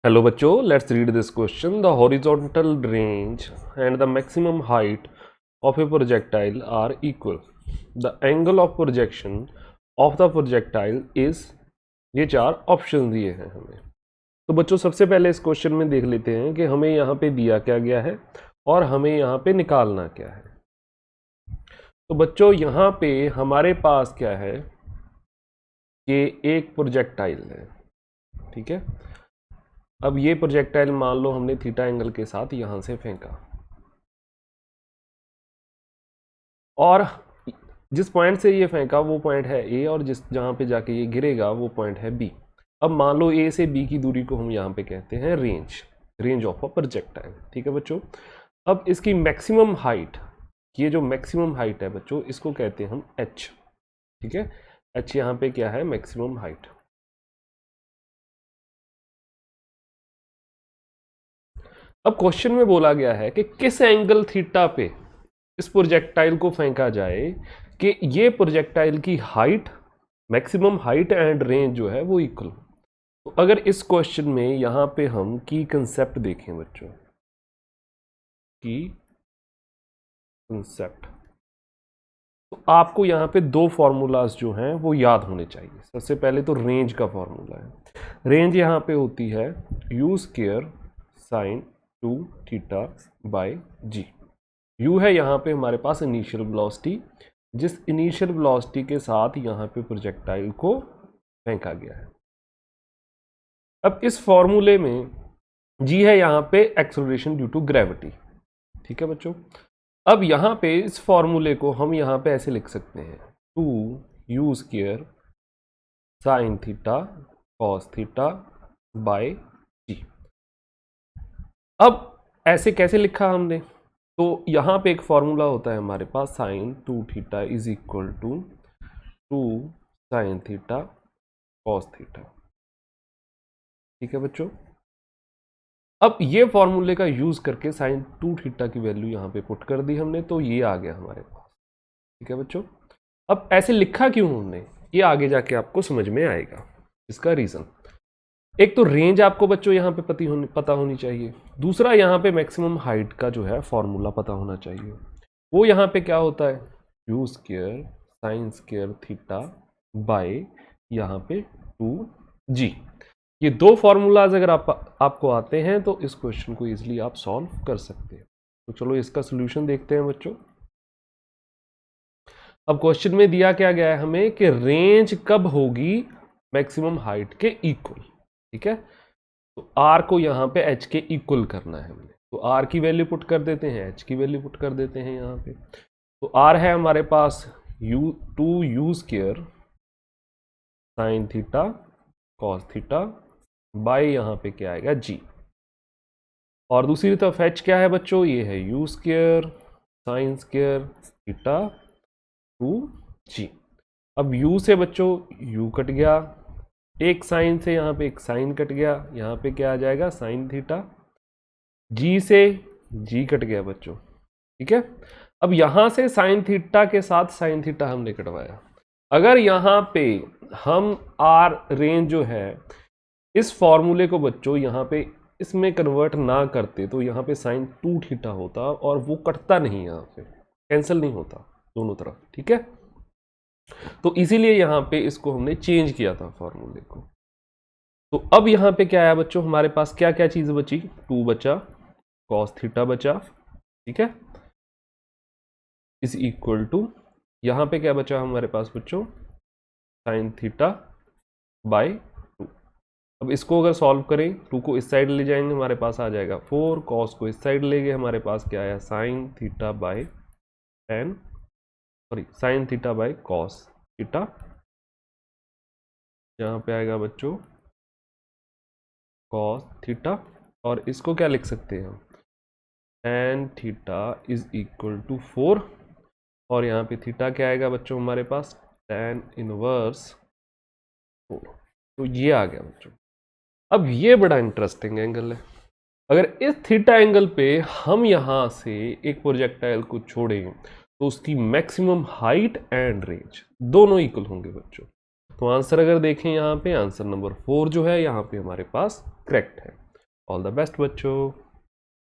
Hello बच्चों, let's read this question. The horizontal range and the maximum height of a projectile are equal. The angle of projection of the projectile is. ये चार option दिए हैं हमें. तो बच्चों सबसे पहले इस क्वेश्चन में देख लेते हैं कि हमें यहाँ पे दिया क्या गया है और हमें यहाँ पे निकालना क्या है. तो बच्चों यहाँ पे हमारे पास क्या है कि एक प्रोजेक्टाइल है. ठीक है. अब ये प्रोजेक्टाइल मान लो हमने थीटा एंगल के साथ यहां से फेंका और जिस पॉइंट से ये फेंका वो पॉइंट है ए और जिस जहां पे जाके ये गिरेगा वो पॉइंट है बी. अब मान लो ए से बी की दूरी को हम यहां पे कहते हैं रेंज ऑफ अ प्रोजेक्टाइल. ठीक है बच्चों. अब इसकी मैक्सिमम हाइट, ये जो मैक्सिमम हाइट है बच्चों इसको कहते हैं हम एच. ठीक है. एच यहाँ पे क्या है? Maximum height. अब क्वेश्चन में बोला गया है कि किस एंगल थीटा पे इस प्रोजेक्टाइल को फेंका जाए कि ये प्रोजेक्टाइल की height, maximum height and range जो है वो इक्वल. तो अगर इस क्वेश्चन में यहां पे हम की कंसेप्ट देखें बच्चों, की कंसेप्ट, तो आपको यहां पे दो फॉर्मूलाज जो हैं वो याद होने चाहिए. सबसे पहले तो रेंज का फॉर्मूला है. रेंज यहां पे होती है u square sine 2 theta by g. u है यहाँ पे हमारे पास इनिशियल वेलोसिटी, जिस इनिशियल वेलोसिटी के साथ यहाँ पे प्रोजेक्टाइल को फेंका गया है. अब इस फॉर्मूले में g है यहाँ पे एक्सेलरेशन ड्यू टू ग्रेविटी. ठीक है बच्चों. अब यहाँ पे इस फॉर्मूले को हम यहाँ पे ऐसे लिख सकते हैं 2u square sine theta cos theta by g. अब ऐसे कैसे लिखा हमने? तो यहाँ पे एक फॉर्मूला होता है हमारे पास sine 2 theta is equal to 2 sine theta cos theta. ठीक है बच्चों. अब ये फॉर्मूले का यूज करके साइन 2 थीटा की वैल्यू यहाँ पे पुट कर दी हमने, तो ये आ गया हमारे पास. ठीक है बच्चों. अब ऐसे लिखा क्यों हमने, ये आगे जाके आपको समझ में आएगा. इसका रीजन, एक तो रेंज आपको बच्चों यहाँ पे पता होनी चाहिए. दूसरा यहाँ पे मैक्सिमम हाइट का जो है फॉर्मूला पता होना चाहिए. वो यहाँ पे क्या होता है? U square sine square theta by यहाँ पे 2g. ये दो फॉर्मूलाज अगर आपको आते हैं तो इस क्वेश्चन को इजीली आप सॉल्व कर सकते हैं. तो चलो इसका सोल्यूशन देखते हैं बच्चों. अब क्वेश्चन में दिया क्या गया है हमें कि रेंज कब होगी मैक्सिमम हाइट के इक्वल. ठीक है. तो r को यहाँ पे h के इक्वल करना है हमने, तो r की वैल्यू पुट कर देते हैं, h की वैल्यू पुट कर देते हैं यहाँ पे. तो r है हमारे पास 2u square sine theta cos theta bye यहाँ पे क्या आएगा g. और दूसरी तरफ h क्या है बच्चों? ये है u square sine square theta 2g. अब u से बच्चों u कट गया, एक साइन से यहाँ पे एक साइन कट गया, यहाँ पे क्या आ जाएगा? Sine theta. g से g कट गया बच्चों. ठीक है. अब यहाँ से साइन थीटा के साथ साइन थीटा हमने कटवाया. अगर यहाँ पे हम r रेंज जो है इस फॉर्मूले को बच्चों यहाँ पे इसमें कन्वर्ट ना करते तो यहाँ पे साइन 2 थीटा होता और वो कटता नहीं, यहाँ पे कैंसिल नहीं होता दोनों तरफ. ठीक है. तो इसीलिए यहाँ पे इसको हमने चेंज किया था फॉर्मूले को. तो अब यहाँ पे क्या आया बच्चों? हमारे पास क्या क्या चीज बची? 2 बचा, कॉस थीटा बचा. ठीक है. इज इक्वल टू यहाँ पे क्या बचा हमारे पास बच्चों? Sine theta by 2. अब इसको अगर सॉल्व करें, 2 को इस साइड ले जाएंगे हमारे पास आ जाएगा 4, कॉस को इस साइड ले गए हमारे पास क्या आया? Sine theta by sine theta by cos theta. यहाँ पे आएगा बच्चों कॉस थीटा. और इसको क्या लिख सकते हैं हम? tan theta is equal to 4. और यहाँ पे थीटा क्या आएगा बच्चों हमारे पास? tan inverse 4. तो ये आ गया बच्चों. अब ये बड़ा इंटरेस्टिंग एंगल है. अगर इस थीटा एंगल पे हम यहाँ से एक प्रोजेक्टाइल को छोड़ें तो उसकी मैक्सिमम हाइट एंड रेंज दोनों इक्वल होंगे बच्चों. तो आंसर अगर देखें यहाँ पे, आंसर नंबर 4 जो है यहाँ पे हमारे पास करेक्ट है. ऑल द बेस्ट बच्चों।